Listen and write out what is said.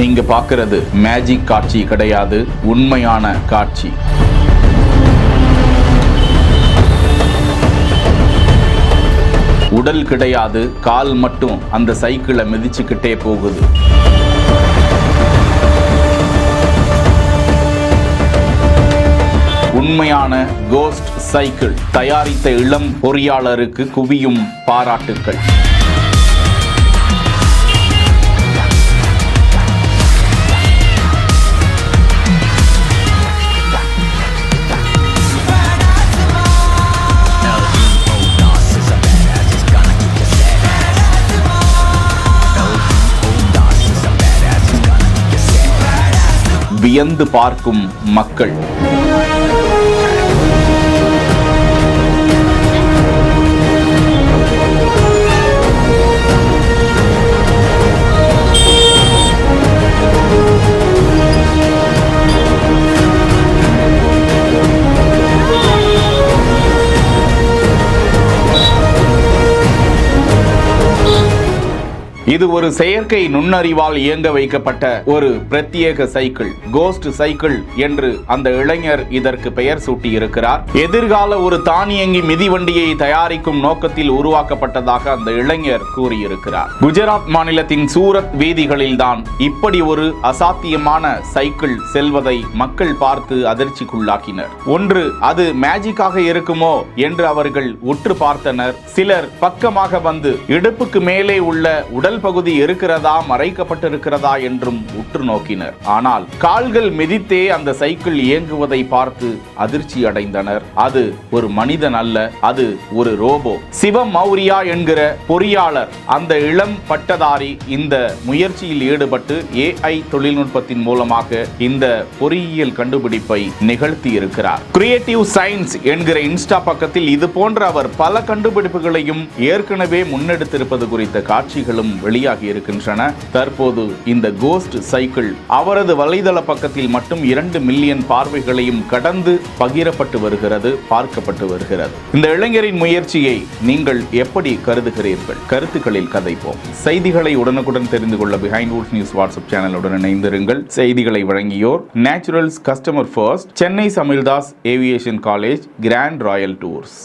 நீங்க பார்க்கிறது மேஜிக் காட்சி கிடையாது, உண்மையான காட்சி. உடல் கிடையாது, கால் மட்டும் அந்த சைக்கிளை மிதிச்சுக்கிட்டே போகுது. உண்மையான கோஸ்ட் சைக்கிள் தயாரித்த இளம் பொறியாளருக்கு குவியும் பாராட்டுக்கள். வியந்து பார்க்கும் மக்கள். இது ஒரு செயற்கை நுண்ணறிவால் இயங்க வைக்கப்பட்ட ஒரு பிரத்யேக சைக்கிள், கோஸ்ட் சைக்கிள் என்று அந்த இளைஞர் இதற்கு பெயர் சூட்டி இருக்கிறார். எதிர்கால ஒரு தானியங்கி மிதிவண்டியை தயாரிக்கும் நோக்கத்தில் உருவாக்கப்பட்டதாக அந்த இளைஞர் கூறியிருக்கிறார். குஜராத் மாநிலத்தின் சூரத் வீதிகளில் தான் இப்படி ஒரு அசாத்தியமான சைக்கிள் செல்வதை மக்கள் பார்த்து அதிர்ச்சிக்குள்ளாக்கினர். ஒன்று அது மேஜிக்காக இருக்குமோ என்று அவர்கள் உற்று பார்த்தனர். சிலர் பக்கமாக வந்து இடுப்புக்கு மேலே உள்ள உடல் பகுதி இருக்கிறதா, மறைக்கப்பட்டிருக்கிறதா என்றும் உற்று நோக்கினர். ஆனால் கால்கள் மிதித்தே அந்த சைக்கிள் இயங்குவதை பார்த்து அதிர்ச்சி அடைந்தனர். அது ஒரு மனிதன் அல்ல, அது ஒரு ரோபோ. சிவம் மௌரியா என்கிற பொறியாளர், அந்த இளம் பட்டதாரி இந்த முயற்சியில் ஈடுபட்டு AI தொழில்நுட்பத்தின் மூலமாக இந்த பொறியியல் கண்டுபிடிப்பை நிகழ்த்தி இருக்கிறார். கிரியேட்டிவ் சயின்ஸ் என்கிற இன்ஸ்டா பக்கத்தில் இது போன்ற அவர் பல கண்டுபிடிப்புகளையும் ஏற்கனவே முன்னெடுத்திருப்பது குறித்த காட்சிகளும் வெளியாகி இருக்கின்றன. தற்போது இந்த கோஸ்ட் சைக்கிள் அவரது வலைதள பக்கத்தில் மட்டும் 2 மில்லியன் பார்வைகளையும் கடந்து பகிரப்பட்டு வருகிறது, பார்க்கப்பட்டு வருகிறது. இந்த இளைஞரின் முயற்சியை நீங்கள் எப்படி கருதுகிறீர்கள்? கருத்துக்களில் கதைப்போம். செய்திகளை உடனுக்குடன் தெரிந்து கொள்ள பிஹைண்ட் வுட்ஸ் நியூஸ் வாட்ஸ்அப் சேனலுடன் இணைந்திருங்கள். செய்திகளை வழங்கியோர் நேச்சுரல்ஸ் கஸ்டமர் ஃபர்ஸ்ட், சென்னை சமில்தாஸ் aviation college, grand royal tours.